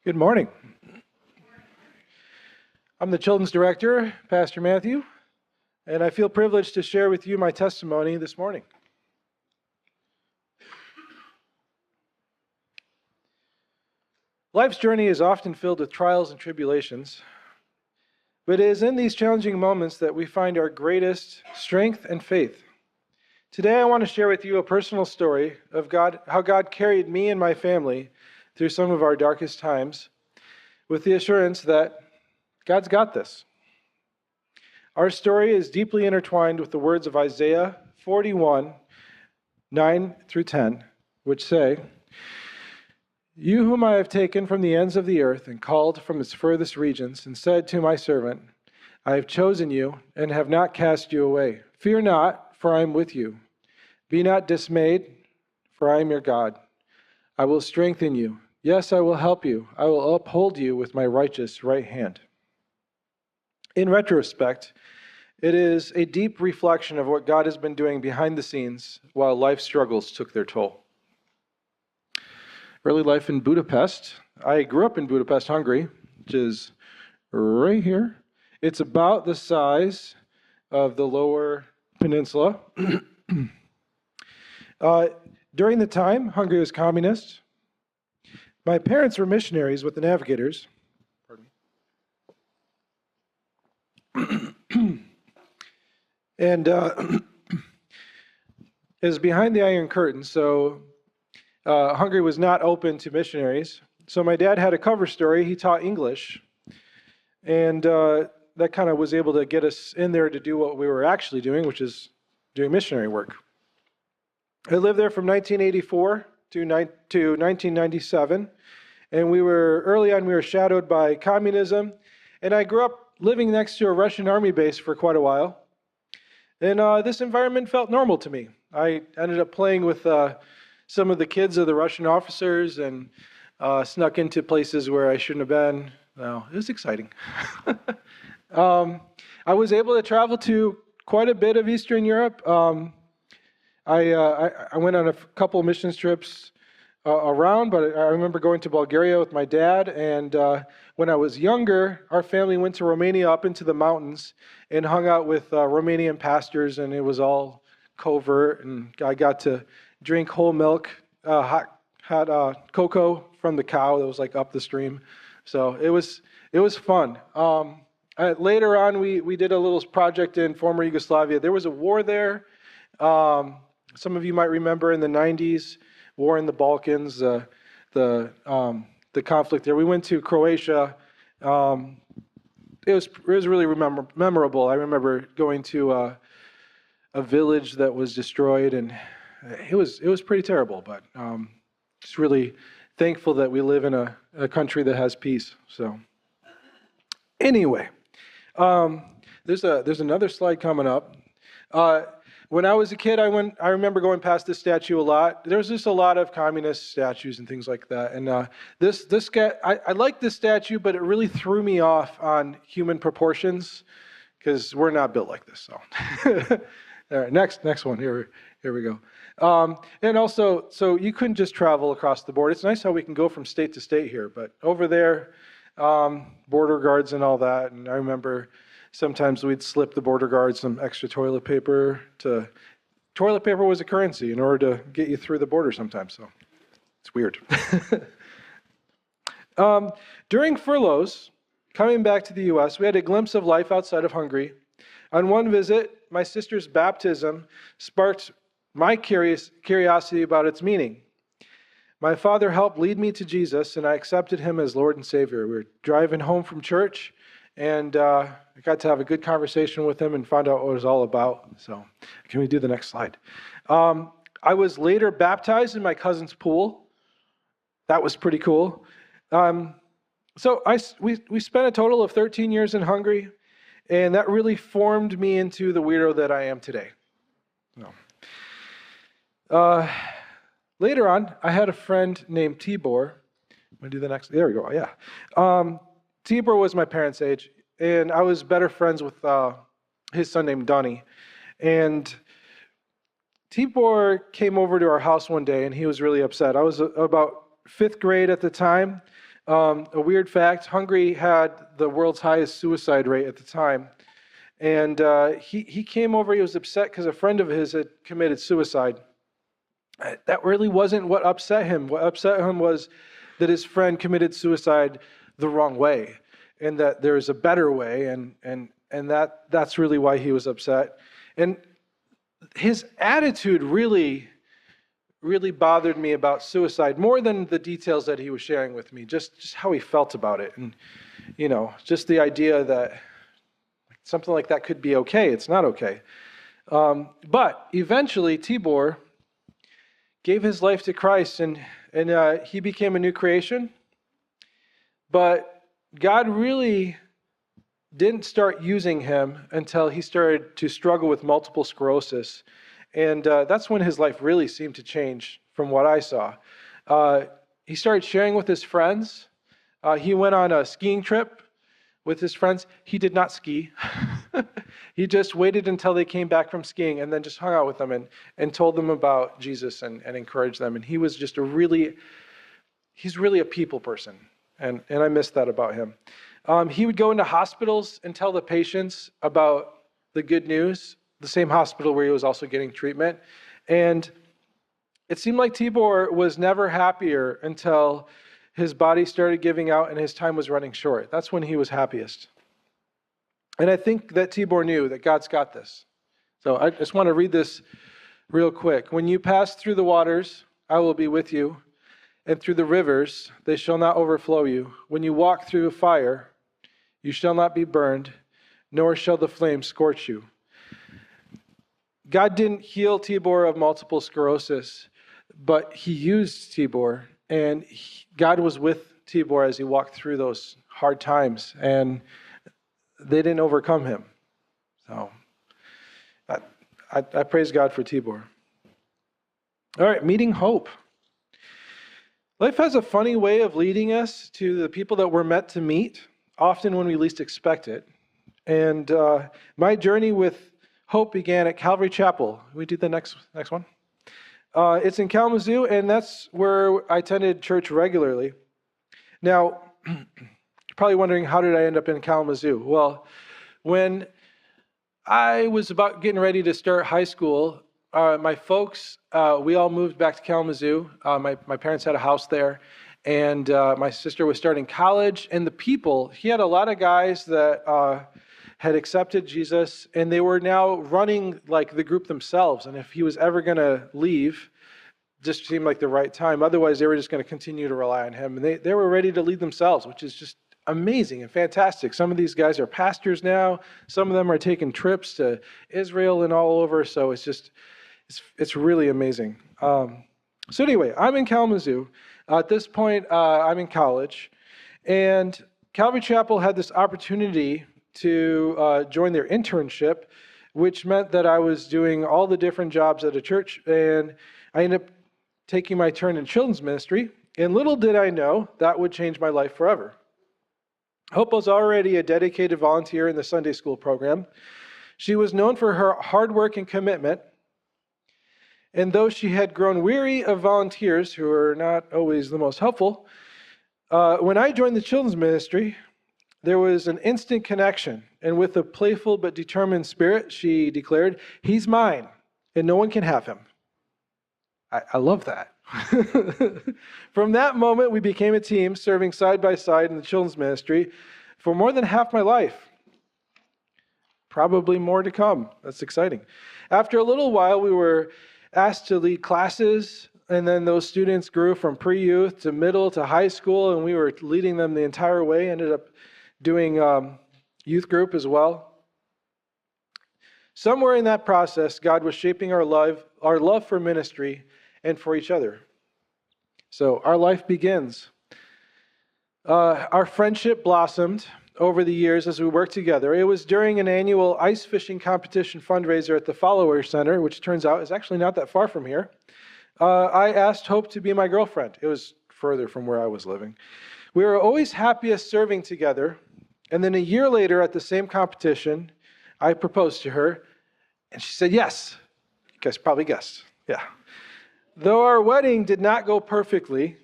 Good morning. I'm the Children's Director, Pastor Matthew, and I feel privileged to share with you my testimony this morning. Life's journey is often filled with trials and tribulations, but it is in these challenging moments that we find our greatest strength and faith. Today I want to share with you a personal story of how God carried me and my family through some of our darkest times, with the assurance that God's got this. Our story is deeply intertwined with the words of Isaiah 41, 9 through 10, which say, "You whom I have taken from the ends of the earth and called from its furthest regions, and said to my servant, I have chosen you and have not cast you away. Fear not, for I am with you. Be not dismayed, for I am your God. I will strengthen you. Yes, I will help you. I will uphold you with my righteous right hand." In retrospect, it is a deep reflection of what God has been doing behind the scenes while life struggles took their toll. Early life in Budapest. I grew up in Budapest, Hungary, which is right here. It's about the size of the Lower Peninsula. During the time, Hungary was communist. My parents were missionaries with the Navigators. Pardon me. And it was behind the Iron Curtain, so Hungary was not open to missionaries. So my dad had a cover story. He taught English, and that kind of was able to get us in there to do what we were actually doing, which is doing missionary work. I lived there from 1984 to 1997, and early on we were shadowed by communism, and I grew up living next to a Russian army base for quite a while, and this environment felt normal to me. I ended up playing with some of the kids of the Russian officers and snuck into places where I shouldn't have been. No, it was exciting. I was able to travel to quite a bit of Eastern Europe. I went on a couple of missions trips around, but I remember going to Bulgaria with my dad, and when I was younger, our family went to Romania up into the mountains and hung out with Romanian pastors, and it was all covert, and I got to drink whole milk, hot cocoa from the cow that was like up the stream. So it was fun. Later on, we did a little project in former Yugoslavia. There was a war there. Some of you might remember in the 90s, war in the Balkans, the conflict there. We went to Croatia. It was really memorable. I remember going to a village that was destroyed, and it was pretty terrible. But just really thankful that we live in a country that has peace. So anyway, there's another slide coming up. When I was a kid, I remember going past this statue a lot. There's just a lot of communist statues and things like that. And I like this statue, but it really threw me off on human proportions because we're not built like this. So, all right, next one. Here we go. And also, so you couldn't just travel across the border. It's nice how we can go from state to state here, but over there, border guards and all that. And I remember sometimes we'd slip the border guards some extra toilet paper. Toilet paper was a currency in order to get you through the border sometimes, so it's weird. During furloughs, coming back to the U.S., we had a glimpse of life outside of Hungary. On one visit, my sister's baptism sparked my curiosity about its meaning. My father helped lead me to Jesus, and I accepted him as Lord and Savior. We were driving home from church, and I got to have a good conversation with him and find out what it was all about. So can we do the next slide? I was later baptized in my cousin's pool. That was pretty cool. So we spent a total of 13 years in Hungary, and that really formed me into the weirdo that I am today. Later on, I had a friend named Tibor. I'm going to do the next. There we go. Yeah. Tibor was my parents' age, and I was better friends with his son named Donnie. And Tibor came over to our house one day, and he was really upset. I was about 5th grade at the time. A weird fact, Hungary had the world's highest suicide rate at the time. And he came over, he was upset because a friend of his had committed suicide. That really wasn't what upset him. What upset him was that his friend committed suicide the wrong way, and that there is a better way, and that's really why he was upset. And his attitude really bothered me about suicide, more than the details that he was sharing with me, just how he felt about it. And, just the idea that something like that could be okay. It's not okay. But eventually, Tibor gave his life to Christ, and he became a new creation. But God really didn't start using him until he started to struggle with multiple sclerosis. And that's when his life really seemed to change from what I saw. He started sharing with his friends. He went on a skiing trip with his friends. He did not ski. He just waited until they came back from skiing and then just hung out with them and told them about Jesus and encouraged them. And he was just he's really a people person. And I miss that about him. He would go into hospitals and tell the patients about the good news, the same hospital where he was also getting treatment. And it seemed like Tibor was never happier until his body started giving out and his time was running short. That's when he was happiest. And I think that Tibor knew that God's got this. So I just want to read this real quick. When you pass through the waters, I will be with you, and through the rivers, they shall not overflow you. When you walk through a fire, you shall not be burned, nor shall the flames scorch you. God didn't heal Tibor of multiple sclerosis, but he used Tibor, and God was with Tibor as he walked through those hard times, and they didn't overcome him. So I praise God for Tibor. All right, meeting hope. Life has a funny way of leading us to the people that we're meant to meet, often when we least expect it. And my journey with hope began at Calvary Chapel. Can we do the next one? It's in Kalamazoo, and that's where I attended church regularly. Now, you're probably wondering, how did I end up in Kalamazoo? Well, when I was about getting ready to start high school, my folks, we all moved back to Kalamazoo. My parents had a house there, and my sister was starting college. And the people, he had a lot of guys that had accepted Jesus, and they were now running like the group themselves. And if he was ever going to leave, just seemed like the right time. Otherwise, they were just going to continue to rely on him. And they were ready to lead themselves, which is just amazing and fantastic. Some of these guys are pastors now. Some of them are taking trips to Israel and all over. So it's really amazing. So anyway, I'm in Kalamazoo. At this point, I'm in college. And Calvary Chapel had this opportunity to join their internship, which meant that I was doing all the different jobs at a church. And I ended up taking my turn in children's ministry. And little did I know that would change my life forever. Hope was already a dedicated volunteer in the Sunday school program. She was known for her hard work and commitment. And though she had grown weary of volunteers who are not always the most helpful, when I joined the children's ministry, there was an instant connection. And with a playful but determined spirit, she declared, "He's mine, and no one can have him." I love that. From that moment, we became a team, serving side by side in the children's ministry for more than half my life. Probably more to come. That's exciting. After a little while, we were asked to lead classes, and then those students grew from pre-youth to middle to high school, and we were leading them the entire way. Ended up doing youth group as well. Somewhere in that process, God was shaping our love for ministry and for each other. So our life begins. Our friendship blossomed over the years as we worked together. It was during an annual ice fishing competition fundraiser at the Follower Center, which turns out is actually not that far from here. I asked Hope to be my girlfriend. It was further from where I was living. We were always happiest serving together. And then a year later at the same competition, I proposed to her, and she said yes. You guys probably guessed. Yeah. Though our wedding did not go perfectly,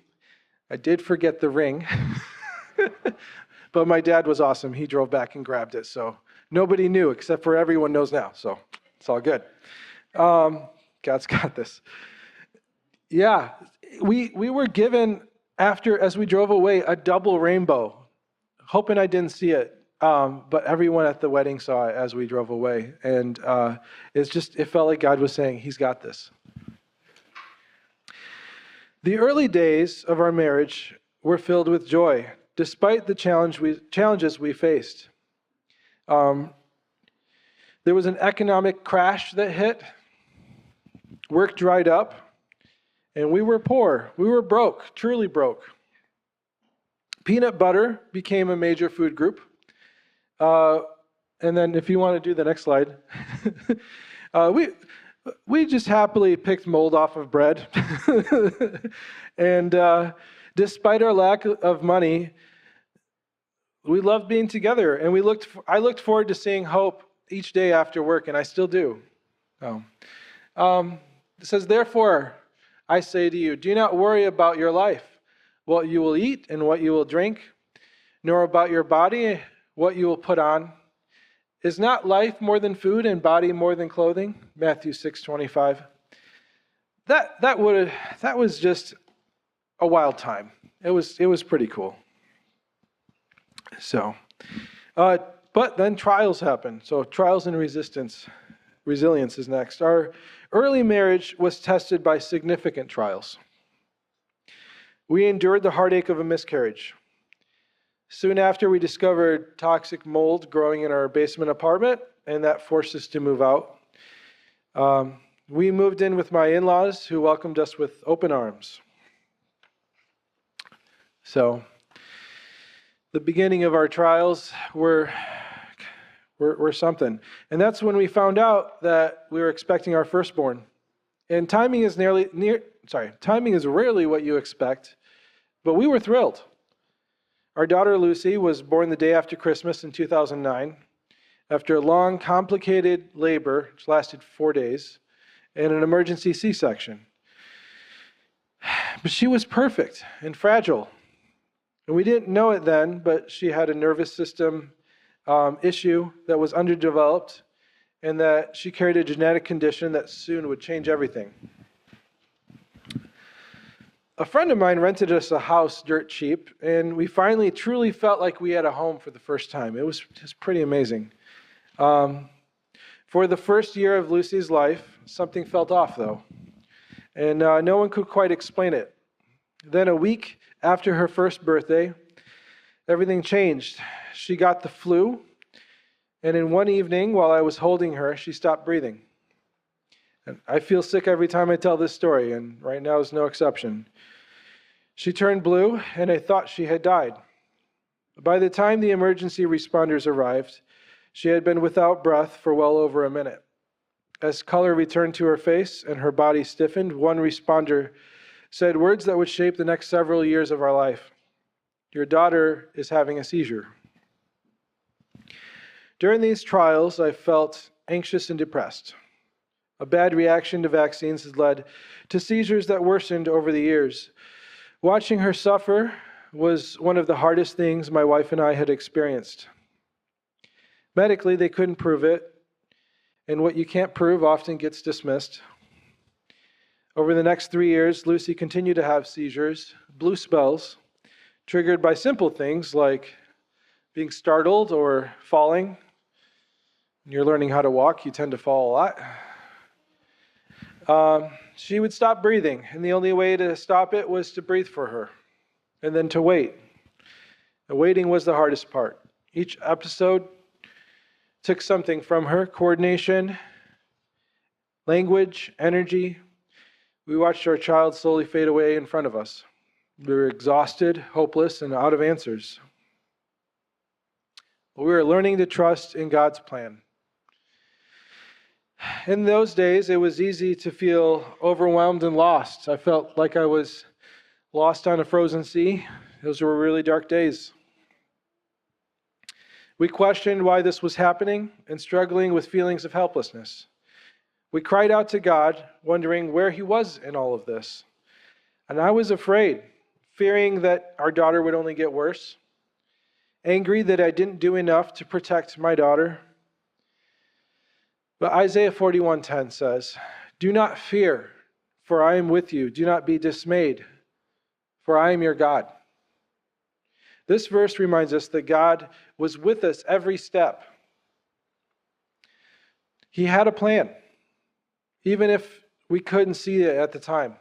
I did forget the ring. But my dad was awesome. He drove back and grabbed it. So nobody knew except for everyone knows now. So it's all good. God's got this. Yeah, we were given as we drove away, a double rainbow. Hoping I didn't see it. But everyone at the wedding saw it as we drove away. And it felt like God was saying, He's got this. The early days of our marriage were filled with joy, despite the challenges we faced. There was an economic crash that hit. Work dried up. And we were poor. We were broke, truly broke. Peanut butter became a major food group. And then if you want to do the next slide, we just happily picked mold off of bread. And despite our lack of money, we loved being together. And I looked forward to seeing Hope each day after work, and I still do. It says, therefore, I say to you, do not worry about your life, what you will eat and what you will drink, nor about your body, what you will put on. Is not life more than food and body more than clothing? Matthew 6:25. That was just a wild time. It was pretty cool. So, but then trials happen. So trials and resilience is next. Our early marriage was tested by significant trials. We endured the heartache of a miscarriage. Soon after, we discovered toxic mold growing in our basement apartment, and that forced us to move out. We moved in with my in-laws, who welcomed us with open arms. So, the beginning of our trials were something. And that's when we found out that we were expecting our firstborn. And timing is rarely what you expect, but we were thrilled. Our daughter Lucy was born the day after Christmas in 2009, after a long, complicated labor, which lasted 4 days, and an emergency C-section. But she was perfect and fragile. And we didn't know it then, but she had a nervous system issue that was underdeveloped, and that she carried a genetic condition that soon would change everything. A friend of mine rented us a house dirt cheap, and we finally truly felt like we had a home for the first time. It was just pretty amazing. For the first year of Lucy's life, something felt off, though, and no one could quite explain it. Then a week after her first birthday, everything changed. She got the flu, and in one evening, while I was holding her, she stopped breathing. And I feel sick every time I tell this story, and right now is no exception. She turned blue, and I thought she had died. By the time the emergency responders arrived, she had been without breath for well over a minute. As color returned to her face and her body stiffened, one responder said words that would shape the next several years of our life. Your daughter is having a seizure. During these trials, I felt anxious and depressed. A bad reaction to vaccines has led to seizures that worsened over the years. Watching her suffer was one of the hardest things my wife and I had experienced. Medically, they couldn't prove it, and what you can't prove often gets dismissed. Over the next 3 years, Lucy continued to have seizures, blue spells, triggered by simple things like being startled or falling. When you're learning how to walk, you tend to fall a lot. She would stop breathing, and the only way to stop it was to breathe for her, and then to wait. The waiting was the hardest part. Each episode took something from her: coordination, language, energy. We watched our child slowly fade away in front of us. We were exhausted, hopeless, and out of answers. We were learning to trust in God's plan. In those days, it was easy to feel overwhelmed and lost. I felt like I was lost on a frozen sea. Those were really dark days. We questioned why this was happening and struggling with feelings of helplessness. We cried out to God, wondering where He was in all of this. And I was afraid, fearing that our daughter would only get worse. angry that I didn't do enough to protect my daughter. But Isaiah 41:10 says, "Do not fear, for I am with you. Do not be dismayed, for I am your God." This verse reminds us that God was with us every step. He had a plan, even if we couldn't see it at the time.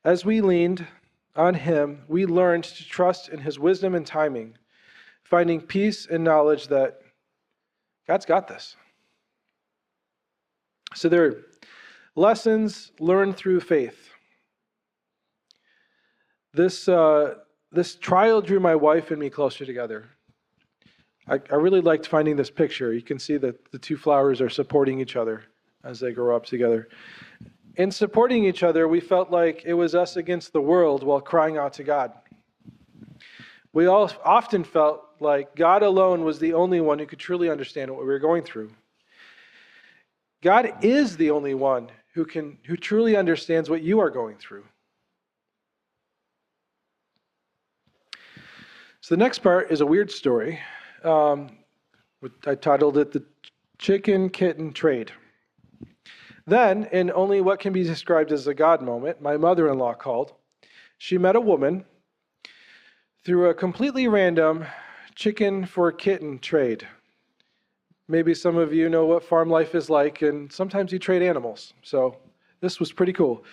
As we leaned on Him, we learned to trust in His wisdom and timing, finding peace and knowledge that God's got this. So there are lessons learned through faith. This trial drew my wife and me closer together. I really liked finding this picture. You can see that the two flowers are supporting each other as they grow up together. In supporting each other, we felt like it was us against the world while crying out to God. We all often felt like God alone was the only one who could truly understand what we were going through. God is the only one who truly understands what you are going through. So the next part is a weird story. I titled it The Chicken Kitten Trade. Then, in only what can be described as a God moment, my mother-in-law called. She met a woman through a completely random chicken for kitten trade. Maybe some of you know what farm life is like, and sometimes you trade animals. So this was pretty cool.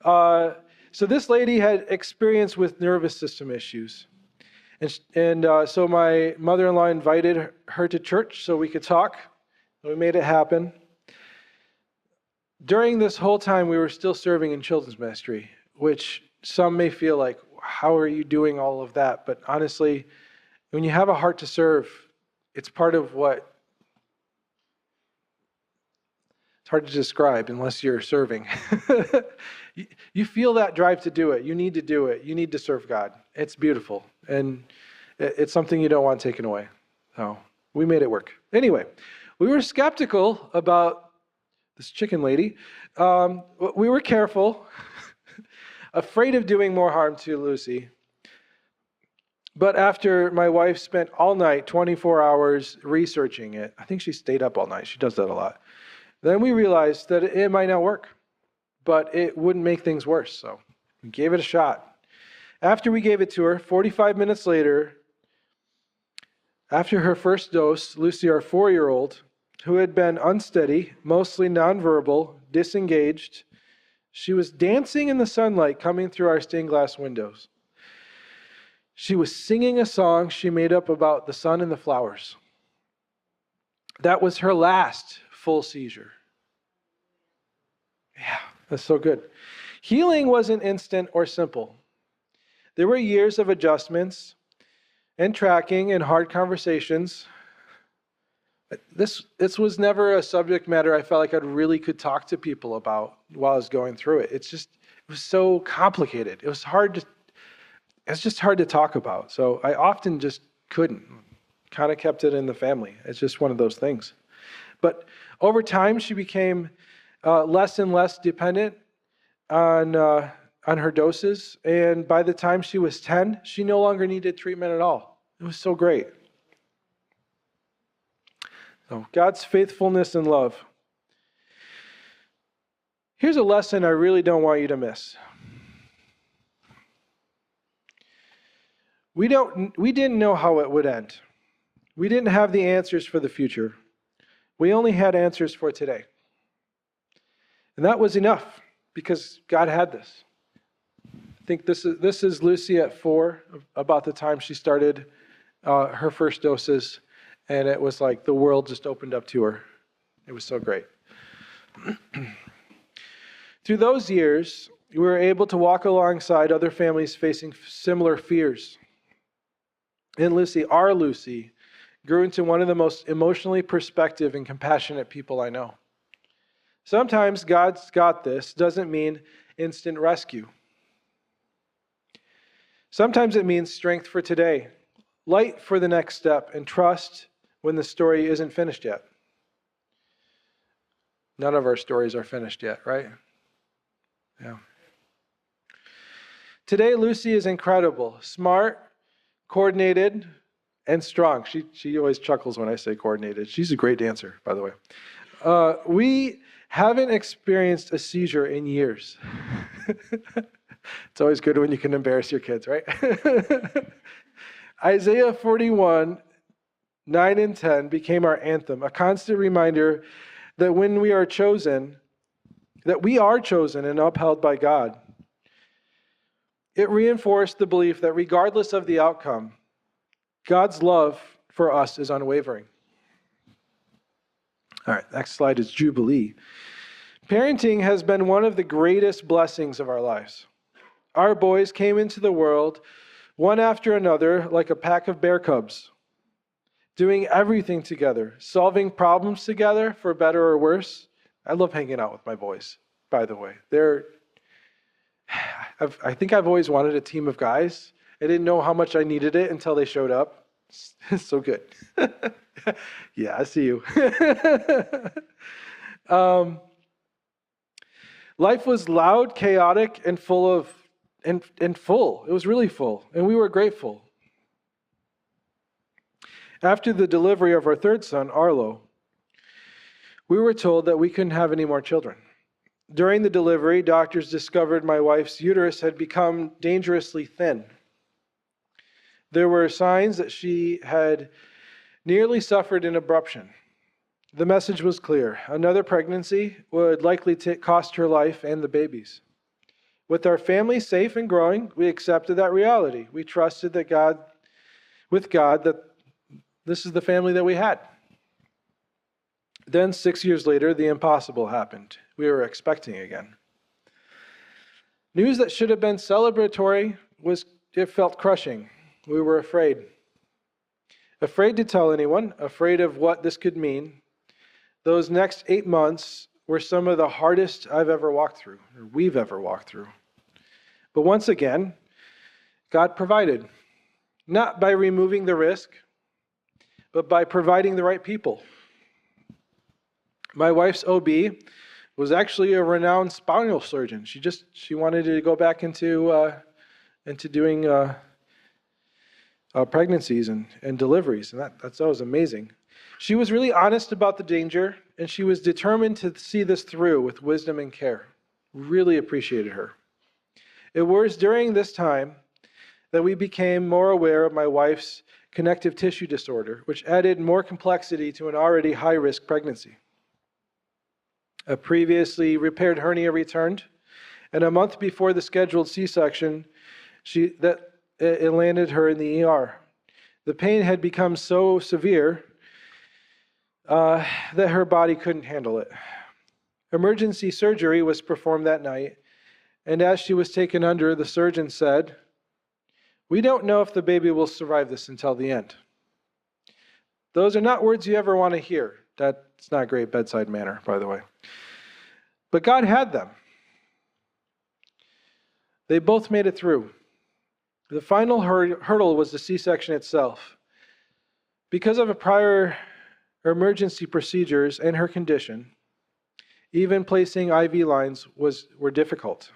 So this lady had experience with nervous system issues. So my mother-in-law invited her to church so we could talk. We made it happen. During this whole time, we were still serving in children's ministry, which some may feel like, how are you doing all of that? But honestly, when you have a heart to serve, it's part of what it's hard to describe unless you're serving. You feel that drive to do it. You need to do it. You need to serve God. It's beautiful. And it's something you don't want taken away. So we made it work. Anyway, we were skeptical about this chicken lady. We were careful, afraid of doing more harm to Lucy. But after my wife spent all night, 24 hours, researching it, I think she stayed up all night. She does that a lot. Then we realized that it might not work, but it wouldn't make things worse. So we gave it a shot. After we gave it to her, 45 minutes later, after her first dose, Lucy, our 4-year-old, who had been unsteady, mostly nonverbal, disengaged, she was dancing in the sunlight coming through our stained glass windows. She was singing a song she made up about the sun and the flowers. That was her last full seizure. Yeah, that's so good. Healing wasn't instant or simple. There were years of adjustments and tracking and hard conversations. This was never a subject matter I felt like I really could talk to people about while I was going through it. It was so complicated. It was just hard to talk about. So I often just couldn't. Kind of kept it in the family. It's just one of those things. But over time, she became less and less dependent on her doses. And by the time she was 10, she no longer needed treatment at all. It was so great. So God's faithfulness and love. Here's a lesson I really don't want you to miss. We didn't know how it would end. We didn't have the answers for the future. We only had answers for today. And that was enough because God had this. I think this is Lucy at 4, about the time she started her first doses, and it was like the world just opened up to her. It was so great. Through those years, we were able to walk alongside other families facing similar fears. And Lucy, our Lucy, grew into one of the most emotionally perspective and compassionate people I know. Sometimes God's got this doesn't mean instant rescue. Sometimes it means strength for today, light for the next step, and trust when the story isn't finished yet. None of our stories are finished yet, right? Yeah. Today, Lucy is incredible, smart, coordinated, and strong. She always chuckles when I say coordinated. She's a great dancer, by the way. We haven't experienced a seizure in years. It's always good when you can embarrass your kids, right? Isaiah 41, 9 and 10 became our anthem, a constant reminder that when we are chosen, that we are chosen and upheld by God. It reinforced the belief that regardless of the outcome, God's love for us is unwavering. All right, next slide is Jubilee. Parenting has been one of the greatest blessings of our lives. Our boys came into the world one after another like a pack of bear cubs, doing everything together, solving problems together for better or worse. I love hanging out with my boys, by the way. I think I've always wanted a team of guys. I didn't know how much I needed it until they showed up. It's so good. Yeah, I see you. Life was loud, chaotic, and full. It was really full, and we were grateful. After the delivery of our third son, Arlo, we were told that we couldn't have any more children. During the delivery, doctors discovered my wife's uterus had become dangerously thin. There were signs that she had nearly suffered an abruption. The message was clear. Another pregnancy would likely cost her life and the babies. With our family safe and growing, we accepted that reality. We trusted that that this is the family that we had. Then 6 years later, the impossible happened. We were expecting again. News that should have been celebratory it felt crushing. We were afraid. Afraid to tell anyone, afraid of what this could mean. Those next 8 months were some of the hardest I've ever walked through, or we've ever walked through. But once again, God provided, not by removing the risk, but by providing the right people. My wife's OB was actually a renowned spinal surgeon. She wanted to go back into doing pregnancies and deliveries, and that was amazing. She was really honest about the danger, and she was determined to see this through with wisdom and care. Really appreciated her. It was during this time that we became more aware of my wife's connective tissue disorder, which added more complexity to an already high-risk pregnancy. A previously repaired hernia returned, and a month before the scheduled C-section, it landed her in the ER. The pain had become so severe that her body couldn't handle it. Emergency surgery was performed that night, and as she was taken under, the surgeon said, "We don't know if the baby will survive this until the end." Those are not words you ever want to hear. That's not great bedside manner, by the way. But God had them. They both made it through. The final hurdle was the C-section itself. Because of prior emergency procedures and her condition, even placing IV lines were difficult.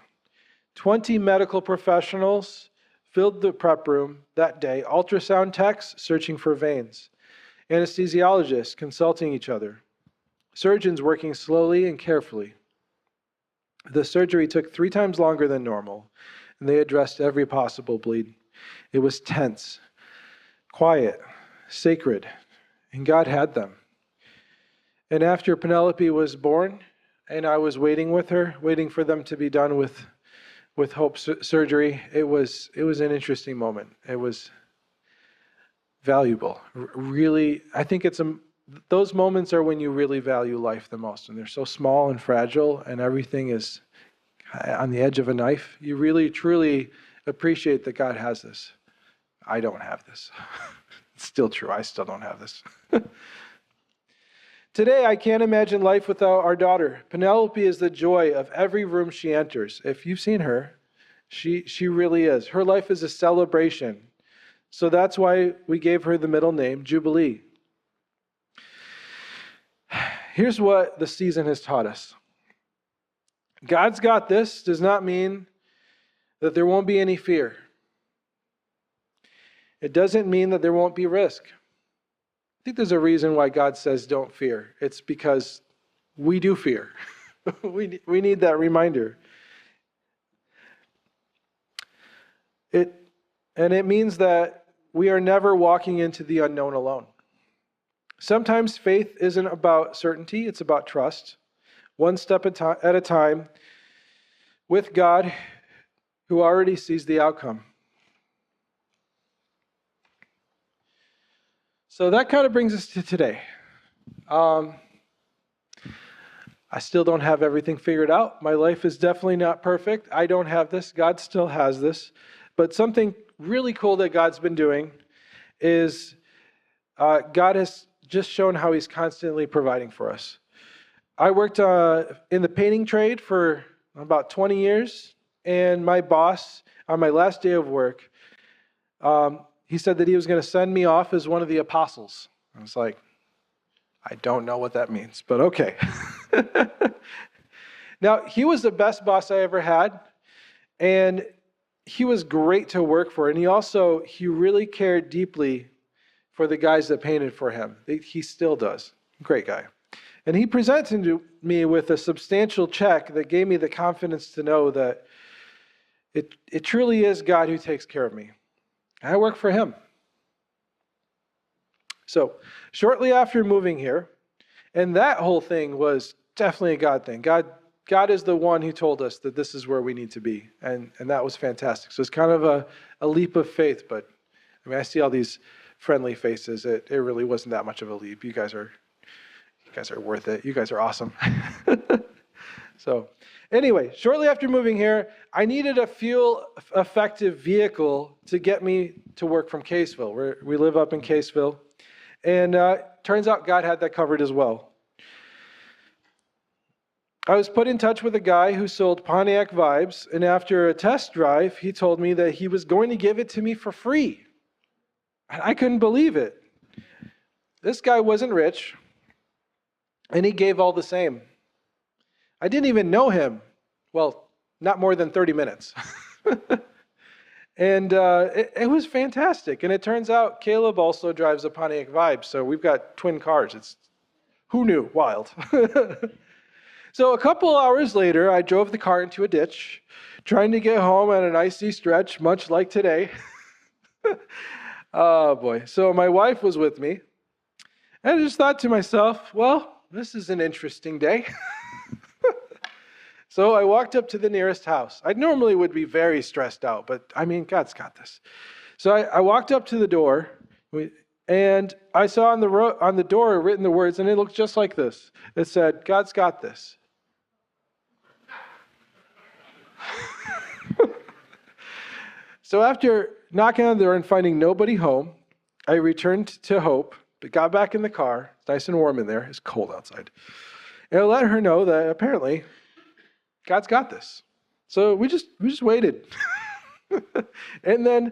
20 medical professionals filled the prep room that day, ultrasound techs searching for veins, anesthesiologists consulting each other, surgeons working slowly and carefully. The surgery took 3 times longer than normal, and they addressed every possible bleed. It was tense, quiet, sacred, and God had them. And after Penelope was born, and I was waiting with her, waiting for them to be done with Hope surgery, it was an interesting moment. It was valuable. Really, I think those moments are when you really value life the most, and they're so small and fragile, and everything is on the edge of a knife. You really, truly appreciate that God has this. I don't have this. It's still true. I still don't have this. Today, I can't imagine life without our daughter. Penelope is the joy of every room she enters. If you've seen her, she really is. Her life is a celebration. So that's why we gave her the middle name, Jubilee. Here's what the season has taught us. God's got this does not mean that there won't be any fear. It doesn't mean that there won't be risk. I think there's a reason why God says don't fear. It's because we do fear. we need that reminder. It means that we are never walking into the unknown alone. Sometimes faith isn't about certainty, it's about trust. One step at a time with God who already sees the outcome. So that kind of brings us to today. I still don't have everything figured out. My life is definitely not perfect. I don't have this. God still has this. But something really cool that God's been doing is God has just shown how he's constantly providing for us. I worked in the painting trade for about 20 years, and my boss, on my last day of work, he said that he was going to send me off as one of the apostles. I was like, I don't know what that means, but okay. Now, he was the best boss I ever had, and he was great to work for, and he really cared deeply for the guys that painted for him. He still does. Great guy. And he presented me with a substantial check that gave me the confidence to know that it truly is God who takes care of me. I work for him. So, shortly after moving here, and that whole thing was definitely a God thing. God is the one who told us that this is where we need to be. And that was fantastic. So it's kind of a leap of faith, but I mean, I see all these friendly faces. It really wasn't that much of a leap. You guys are worth it. You guys are awesome. So anyway, shortly after moving here, I needed a fuel-effective vehicle to get me to work from Caseville. We live up in Caseville. And turns out God had that covered as well. I was put in touch with a guy who sold Pontiac Vibes, and after a test drive, he told me that he was going to give it to me for free. And I couldn't believe it. This guy wasn't rich, and he gave all the same. I didn't even know him. Well, not more than 30 minutes. And it was fantastic. And it turns out Caleb also drives a Pontiac Vibe, so we've got twin cars. Who knew? Wild. So a couple hours later, I drove the car into a ditch, trying to get home on an icy stretch, much like today. Oh boy. So my wife was with me. And I just thought to myself, well, this is an interesting day. So I walked up to the nearest house. I normally would be very stressed out, but I mean, God's got this. So I walked up to the door, and I saw on the door written the words, and it looked just like this. It said, God's got this. So after knocking on the door and finding nobody home, I returned to Hope, but got back in the car. It's nice and warm in there. It's cold outside. And I let her know that apparently God's got this. So we just waited. And then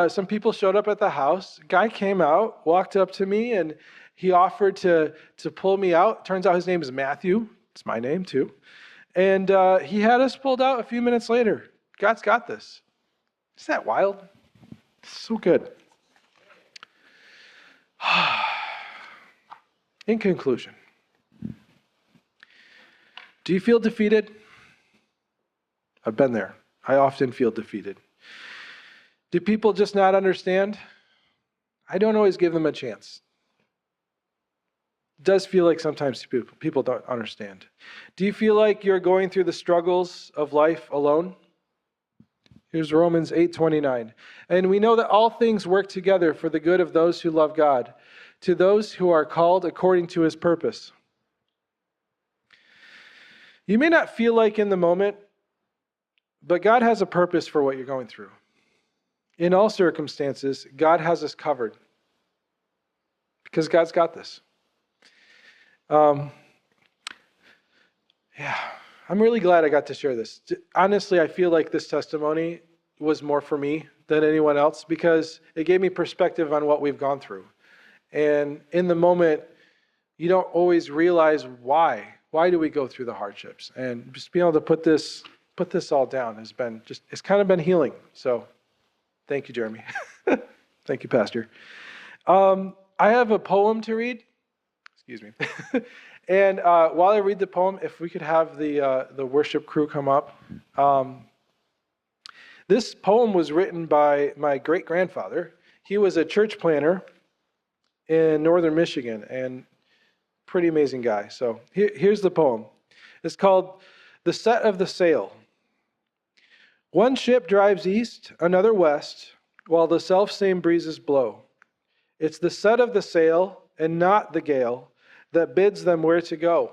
some people showed up at the house. A guy came out, walked up to me, and he offered to pull me out. Turns out his name is Matthew. It's my name too. And he had us pulled out a few minutes later. God's got this. Isn't that wild? It's so good. In conclusion, do you feel defeated? I've been there. I often feel defeated. Do people just not understand? I don't always give them a chance. It does feel like sometimes people don't understand. Do you feel like you're going through the struggles of life alone? Here's Romans 8:29. And we know that all things work together for the good of those who love God, to those who are called according to his purpose. You may not feel like in the moment, but God has a purpose for what you're going through. In all circumstances, God has us covered because God's got this. I'm really glad I got to share this. Honestly, I feel like this testimony was more for me than anyone else because it gave me perspective on what we've gone through. And in the moment, you don't always realize why. Why do we go through the hardships? And just being able to put this all down it's kind of been healing. So thank you, Jeremy. Thank you, Pastor. I have a poem to read. Excuse me. And while I read the poem, if we could have the worship crew come up. This poem was written by my great-grandfather. He was a church planter in northern Michigan, and pretty amazing guy. So here's the poem. It's called The Set of the Sail. One ship drives east, another west, while the self-same breezes blow. It's the set of the sail, and not the gale, that bids them where to go.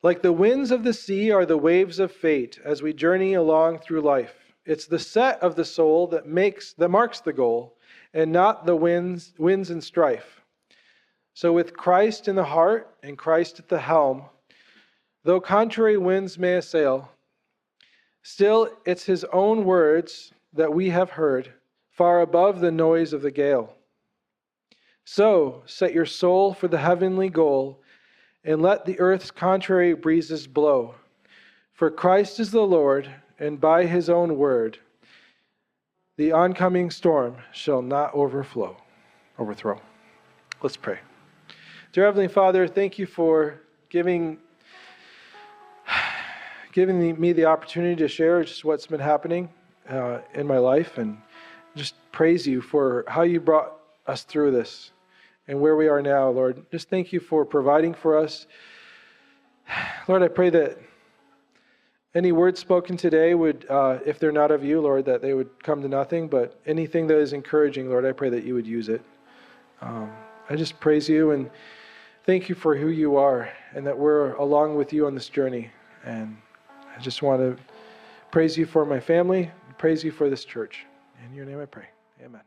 Like the winds of the sea are the waves of fate as we journey along through life. It's the set of the soul that marks the goal, and not the winds and strife. So with Christ in the heart and Christ at the helm, though contrary winds may assail, still it's his own words that we have heard, far above the noise of the gale. So set your soul for the heavenly goal, and let the earth's contrary breezes blow. For Christ is the Lord, and by his own word, the oncoming storm shall not overthrow. Let's pray. Dear Heavenly Father, thank you for giving me the opportunity to share just what's been happening in my life, and just praise you for how you brought us through this and where we are now, Lord. Just thank you for providing for us. Lord, I pray that any words spoken today would, if they're not of you, Lord, that they would come to nothing, but anything that is encouraging, Lord, I pray that you would use it. I just praise you and thank you for who you are, and that we're along with you on this journey. And I just want to praise you for my family, praise you for this church. In your name I pray. Amen.